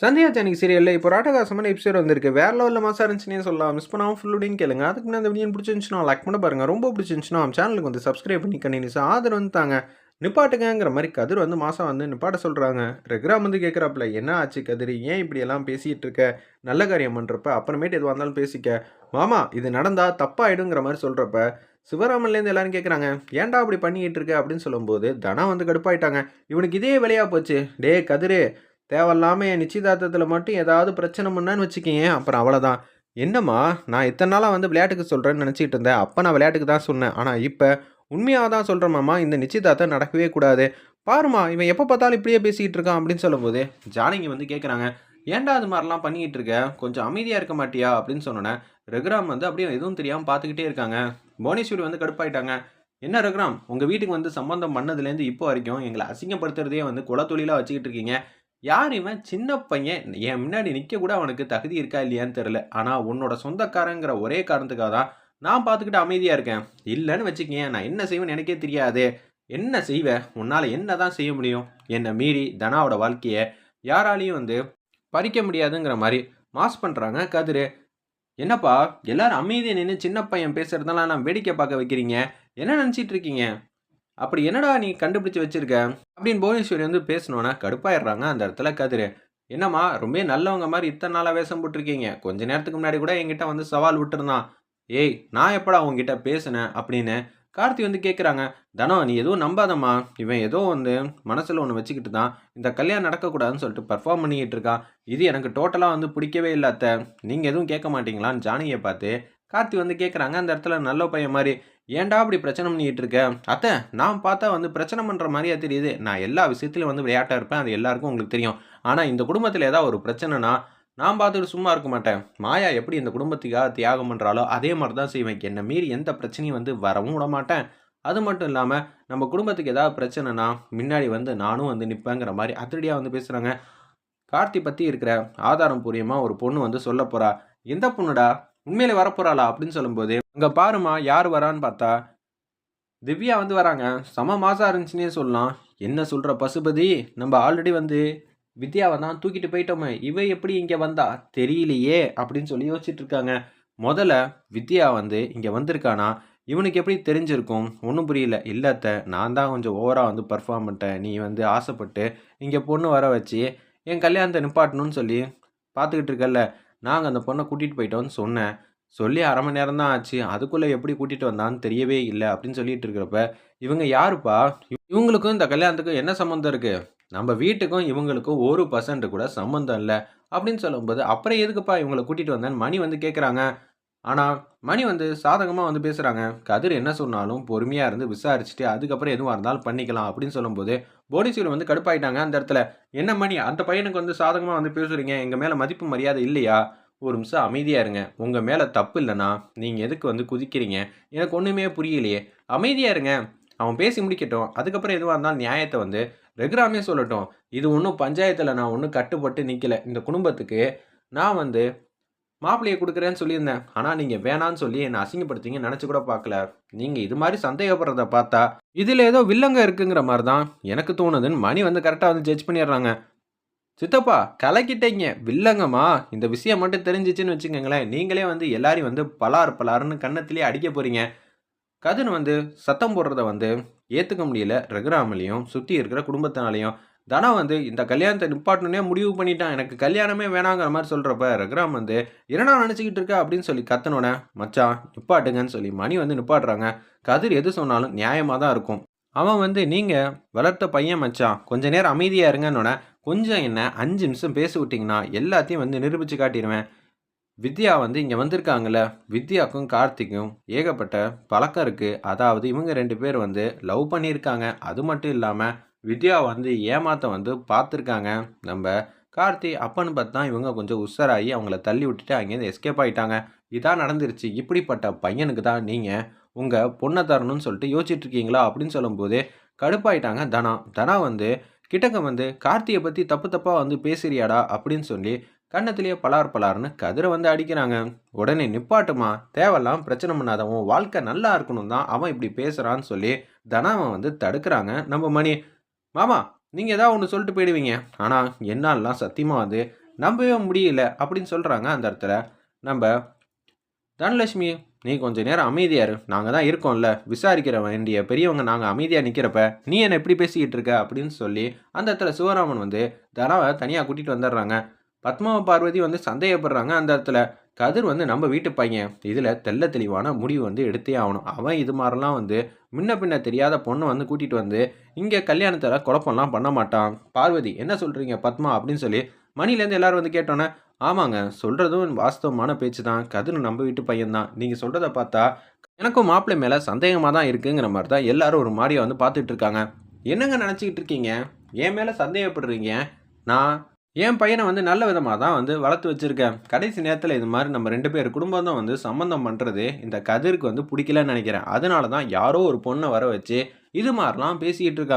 சந்தியா ஜானகி சீரியல்ல இப்போ ராட்டகாசமான எபிசோட் வந்திருக்கு. வேற லெவல்ல மாசா இருந்துச்சுன்னே சொல்லலாம். மிஸ் பண்ணாம ஃபுல்லுடையும் கேளுங்க. அதுக்கு முன்னாடி இந்த வீடியோ பிடிச்சிருந்துச்சுன்னா லைக் பண்ண பாருங்க. ரொம்ப பிடிச்சிருந்துச்சுன்னா நம்ம சேனலுக்கு வந்து சப்ஸ்கிரைப் பண்ணி கண்டினியூஸா ஆதரவு வந்து தாங்க. நிப்பாட்டுங்கங்கிற மாதிரி கதிர் வந்து மாசா வந்து நிப்பாட்ட சொல்றாங்க. ரெகுராம் வந்து கேட்குறாப்புல, என்ன ஆச்சு கதிர், ஏன் இப்படி எல்லாம் பேசிட்டு இருக்க? நல்ல காரியம் பண்றப்ப அப்புறமேட்டு எதுவாக இருந்தாலும் பேசிக்க. மாமா இது நடந்தா தப்பாயிடுங்கிற மாதிரி சொல்றப்ப சிவராமன்லேருந்து எல்லாரும் கேட்குறாங்க, ஏன்டா அப்படி பண்ணிக்கிட்டு இருக்க அப்படின்னு சொல்லும்போது தனா வந்து கடுப்பாயிட்டாங்க. இவனுக்கு இதே வேலையா போச்சு. டே கதிரு, தேவையில்லாம என் நிச்சயதார்த்தத்தில் மட்டும் ஏதாவது பிரச்சனை பண்ணான்னு வச்சுக்கேன், அப்புறம் அவ்வளோதான். என்னம்மா, நான் இத்தனை நாளாக வந்து விளையாட்டுக்கு சொல்கிறேன்னு நினச்சிட்டு இருந்தேன். அப்போ நான் விளையாட்டுக்கு தான் சொன்னேன். ஆனால் இப்போ உண்மையாக தான் சொல்கிறேன் மாமா, இந்த நிச்சயதார்த்தம் நடக்கவே கூடாது. பாருமா இவன் எப்போ பார்த்தாலும் இப்படியே பேசிக்கிட்டு இருக்கான் அப்படின்னு சொல்லும்போது ஜானகி வந்து கேட்குறாங்க, ஏன்டா அது மாதிரிலாம் பண்ணிக்கிட்டு இருக்க, கொஞ்சம் அமைதியாக இருக்க மாட்டியா அப்படின்னு சொன்னோன்னே ரகுராம் வந்து அப்படியே எதுவும் தெரியாமல் பார்த்துக்கிட்டே இருக்காங்க. புவனேஸ்வரி வந்து கடுப்பாயிட்டாங்க. என்ன ரகுராம், உங்கள் வீட்டுக்கு வந்து சம்பந்தம் பண்ணதுலேருந்து இப்போ வரைக்கும் எங்களை அசிங்கப்படுத்துறதே வந்து குலத்தொழிலாக வச்சுக்கிட்டு இருக்கீங்க. யார் இவன்? சின்ன பையன். என் முன்னாடி நிக்க கூட அவனுக்கு தகுதி இருக்கா இல்லையான்னு தெரியல. ஆனா உன்னோட சொந்தக்காரங்கிற ஒரே காரணத்துக்காக தான் நான் பார்த்துக்கிட்டு அமைதியா இருக்கேன். இல்லன்னு வச்சுக்கயேன், நான் என்ன செய்வேன்னு எனக்கே தெரியாதே. என்ன செய்வ? உன்னால என்னதான் செய்ய முடியும்? என்ன மீறி தனாவோட வாழ்க்கைய யாராலயும் வந்து பறிக்க முடியாதுங்கிற மாரி மாஸ் பண்றாங்க கதிரு. என்னப்பா எல்லாரும் அமைதியா நின்னு சின்ன பையன் பேசுறதெல்லாம் நான் வேடிக்கை பார்க்க வைக்கிறீங்க? என்ன நினைச்சிட்டு இருக்கீங்க? அப்படி என்னடா நீ கண்டுபிடிச்சு வச்சிருக்க? அப்படின்னு புவனேஸ்வரி வந்து பேசினோன்னா கடுப்பாயிடுறாங்க அந்த இடத்துல கதிரு. என்னம்மா ரொம்ப நல்லவங்க மாதிரி இத்தனை நாளாக வேஷம் போட்டிருக்கீங்க. கொஞ்ச நேரத்துக்கு முன்னாடி கூட என்கிட்ட வந்து சவால் விட்டுருந்தான். ஏய் நான் எப்படா உங்ககிட்ட பேசினேன் அப்படின்னு கார்த்தி வந்து கேட்குறாங்க. தனோ நீ எதுவும் நம்பாதம்மா, இவன் ஏதோ வந்து மனசில் ஒன்று வச்சுக்கிட்டு தான் இந்த கல்யாணம் நடக்கக்கூடாதுன்னு சொல்லிட்டு பர்ஃபார்ம் பண்ணிக்கிட்டு இருக்கான். இது எனக்கு டோட்டலாக வந்து பிடிக்கவே இல்லை அத்தை. நீங்கள் எதுவும் கேட்க மாட்டீங்களான்னு ஜானகியை பார்த்து கார்த்தி வந்து கேட்குறாங்க அந்த இடத்துல நல்ல பையன் மாதிரி. ஏன்டா இப்படி பிரச்சனை பண்ணிக்கிட்டு இருக்க? அத்தை நான் பார்த்தா வந்து பிரச்சனை பண்ணுற மாதிரியா தெரியுது. நான் எல்லா விஷயத்துலையும் வந்து விளையாட்டாக இருப்பேன், அது எல்லாருக்கும் உங்களுக்கு தெரியும். ஆனால் இந்த குடும்பத்தில் ஏதாவது ஒரு பிரச்சனைனா நான் பார்த்துட்டு சும்மா இருக்க மாட்டேன். மாயா எப்படி இந்த குடும்பத்துக்காக தியாகம் பண்ணுறாளோ அதே மாதிரி தான் செய்வேன். என்னை மீறி எந்த பிரச்சனையும் வந்து வரவும் விட மாட்டேன். அது மட்டும் இல்லாமல் நம்ம குடும்பத்துக்கு ஏதாவது பிரச்சனைனா முன்னாடி வந்து நானும் வந்து நிற்பேங்கிற மாதிரி அதிரடியாக வந்து பேசுகிறாங்க. கார்த்தி பற்றி இருக்கிற ஆதாரம் பூர்வமாக ஒரு பொண்ணு வந்து சொல்ல போகிறா. எந்த பொண்ணுடா, உண்மையிலே வரப்போகிறாளா அப்படின்னு சொல்லும்போது அங்கே பாருமா யார் வரான்னு பார்த்தா திவ்யா வந்து வராங்க. செம மாசா இருந்துச்சுன்னே சொல்லலாம். என்ன சொல்கிற பசுபதி, நம்ம ஆல்ரெடி வந்து வித்யாவை தான் தூக்கிட்டு போயிட்டோமே, இவ எப்படி இங்கே வந்தா தெரியலையே அப்படின்னு சொல்லி யோசிச்சுட்டு இருக்காங்க. முதல்ல வித்யா வந்து இங்கே வந்திருக்கானா, இவனுக்கு எப்படி தெரிஞ்சிருக்கும்? ஒன்றும் புரியல. இல்ல அத்தை, நான் தான் கொஞ்சம் ஓவராக வந்து பர்ஃபார்ம் பண்ணிட்டேன். நீ வந்து ஆசைப்பட்டு இங்கே பொண்ணு வர வச்சு என் கல்யாணத்தை நிப்பாட்டணும்னு சொல்லி பார்த்துக்கிட்டு இருக்கல்ல, நாங்கள் அந்த பொண்ணை கூட்டிகிட்டு போயிட்டோம்னு சொன்னேன். சொல்லி 1/2 மணி நேரம் தான் ஆச்சு. அதுக்குள்ள எப்படி கூட்டிட்டு வந்தான்னு தெரியவே இல்ல அப்படின்னு சொல்லிட்டு இருக்கிறப்ப, இவங்க யாருப்பா? இவங்களுக்கும் இந்த கல்யாணத்துக்கும் என்ன சம்மந்தம் இருக்கு? நம்ம வீட்டுக்கும் இவங்களுக்கும் 1% கூட சம்மந்தம் இல்ல. அப்படின்னு சொல்லும்போது, அப்புறம் எதுக்குப்பா இவங்கள கூட்டிட்டு வந்தேன்னு மணி வந்து கேட்குறாங்க. ஆனா, மணி வந்து சாதகமா வந்து பேசுறாங்க. கதிர் என்ன சொன்னாலும் பொறுமையா இருந்து விசாரிச்சுட்டு, அதுக்கப்புறம் எதுவா இருந்தாலும் பண்ணிக்கலாம் அப்படின்னு சொல்லும்போது, போலீஸ்கள் வந்து கடுப்பாயிட்டாங்க அந்த இடத்துல. என்ன மணி, அந்த பையனுக்கு வந்து சாதகமா வந்து பேசுறீங்க. எங்க மேல மதிப்பு மரியாதை இல்லையா? ஒரு நிமிஷம் அமைதியா இருங்க. உங்க மேல தப்பு இல்லன்னா, நீங்க எதுக்கு வந்து குதிக்கிறீங்க? எனக்கு ஒண்ணுமே புரியலையே. அமைதியா இருங்க. அவன் பேசி முடிக்கட்டும். அதுக்கப்புறம் எதுவா இருந்தாலும் நியாயத்த வந்து ரகுராமே சொல்லட்டும். இது ஒண்ணும் பஞ்சாயத்துல நான் ஒண்ணும் கட்டுப்பட்டு நிக்கல. இந்த குடும்பத்துக்கு நான் வந்து மாப்பிள்ளைய குடுக்குறேன்னு சொல்லியிருந்தேன். ஆனா நீங்க வேணான்னு சொல்லி என்ன அசிங்கப்படுத்தீங்கன்னு நெனச்சு கூட பார்க்கல. நீங்க இது மாரி சந்தேகப்படுறத பார்த்தா, இதுல ஏதோ வில்லங்க இருக்குங்கிற மாரி தான் எனக்கு தோணுதுன்னு மணி வந்து கரெக்ட்டா வந்து ஜட்ஜ் பண்ணிடுறாங்க. சித்தப்பா கலக்கிட்டீங்க. வில்லங்கம்மா, இந்த விஷயம் மட்டும் தெரிஞ்சுச்சுன்னு வச்சுக்கங்களேன், நீங்களே வந்து எல்லாரையும் வந்து பலார் பலார்ன்னு கன்னத்திலேயே அடிக்க போறீங்க. கதிர் வந்து சத்தம் போடுறத வந்து ஏத்துக்க முடியல ரகுராமலையும், சுத்தி இருக்கிற குடும்பத்தினாலயும். தனா வந்து இந்த கல்யாணத்த நிப்பாட்டணும்னே முடிவு பண்ணிட்டான். எனக்கு கல்யாணமே வேணாங்கிற மாரி சொல்றப்ப, ரகுராம் வந்து "என்னடா நெனச்சுக்கிட்டு இருக்க?" அப்படின்னு சொல்லி கத்துனோனே, "மச்சான் நிப்பாட்டுங்கன்னு" சொல்லி மணி வந்து நிப்பாட்டுறாங்க. கதிர் எது சொன்னாலும் நியாயமா தான் இருக்கும். அவன் வந்து, "நீங்க வளர்த்த பையன் மச்சான். கொஞ்ச நேரம் அமைதியா இருங்கன்னோனே, கொஞ்சம் என்ன 5 நிமிஷம் பேச விட்டீங்கன்னா, எல்லாத்தையும் வந்து நிரூபிச்சு காட்டிருவேன். வித்யா வந்து இங்க வந்திருக்காங்கல்ல, வித்யாக்கும் கார்த்திக்கும் ஏகப்பட்ட பழக்கம் இருக்கு. அதாவது இவங்க 2 பேர் வந்து லவ் பண்ணியிருக்காங்க. அது மட்டும் இல்லாம, வித்யா வந்து ஏமாத்த வந்து பார்த்துருக்காங்க. நம்ப கார்த்தி. அப்பன்னு பார்த்தா இவங்க கொஞ்சம் உஷாராகி அவங்கள தள்ளி விட்டுட்டு அங்கேருந்து எஸ்கேப் ஆயிட்டாங்க. இதான் நடந்துருச்சு. இப்படிப்பட்ட பையனுக்கு தான் நீங்க உங்க பொண்ண தரணும்னு சொல்லிட்டு யோசிச்சுட்டு இருக்கீங்களா? அப்படின்னு சொல்லும்போது, கடுப்பாயிட்டாங்க தனா. தனா வந்து கிட்டக்க வந்து, "கார்த்திய பத்தி தப்பு தப்பா வந்து பேசுறியாடா?" அப்படின்னு சொல்லி கன்னத்திலேயே பலார் பலார்ன்னு கதிர வந்து அடிக்கிறாங்க. உடனே நிப்பாட்டுமா, தேவையில்லாம பிரச்சனை பண்ணாத. உன் வாழ்க்கை நல்லா இருக்கணும் தான் அவன் இப்படி பேசுறான்னு சொல்லி தனாவ வந்து தடுக்கிறாங்க நம்ம மணி. மாமா, நீங்க ஏதாவது ஒண்ணு சொல்லிட்டு போயிடுவீங்க. ஆனா என்னாலலாம் சத்தியமா வந்து நம்பவே முடியல அப்படின்னு சொல்கிறாங்க. அந்த இடத்துல நம்ம தனலட்சுமி, நீ கொஞ்ச நேரம் அமைதியா இரு. நாங்க தான் இருக்கோம்ல. விசாரிக்கிற வேண்டிய பெரியவங்க நாங்க அமைதியா நிக்கிறப்ப, நீ என்ன இப்படி பேசிக்கிட்டு இருக்க? அப்படின்னு சொல்லி, அந்த இடத்துல சிவராமன் வந்து தனாவ தனியா கூட்டிட்டு வந்துடுறாங்க. பத்மாவும், பார்வதி வந்து சந்தேகப்படுறாங்க அந்த இடத்துல. கதிர் வந்து நம்ம வீட்டு பையன். இதுல தெள்ள தெளிவான முடிவு வந்து எடுத்தே ஆவணும். அவன் இது மாரிலாம் வந்து முன்ன பின்ன தெரியாத பொண்ண வந்து கூட்டிட்டு வந்து, இங்க கல்யாணத்துல குழப்பம்லாம் பண்ண மாட்டான். பார்வதி, என்ன சொல்றீங்க பத்மா? அப்படின்னு சொல்லி மணிலேருந்து எல்லாரும் வந்து கேட்டோனே, ஆமாங்க. சொல்றதும் வாஸ்தவமான பேச்சு தான். கதிர் நம்ம வீட்டு பையன் தான். நீங்க சொல்றத பார்த்தா, எனக்கும் மாப்பிள்ளை மேல சந்தேகமா தான் இருக்குங்கிற மாரி தான் எல்லாரும் ஒரு மாரியா வந்து பார்த்துட்டு இருக்காங்க. என்னங்க நெனச்சுக்கிட்டு இருக்கீங்க? என் மேல சந்தேகப்படுறீங்க. நான் என் பையன வந்து நல்ல விதமா தான் வந்து வளர்த்து வச்சிருக்கேன். கடைசி நேரத்தில இது மாரி நம்ம 2 பேர் குடும்பம் தான் வந்து சம்மந்தம் பண்றது, இந்த கதிருக்கு வந்து புடிக்கலன்னு நெனைக்கிறேன். அதனால தான் யாரோ ஒரு பொண்ண வர வச்சு, இது மாரிலாம் பேசிக்கிட்டு இருக்காங்க.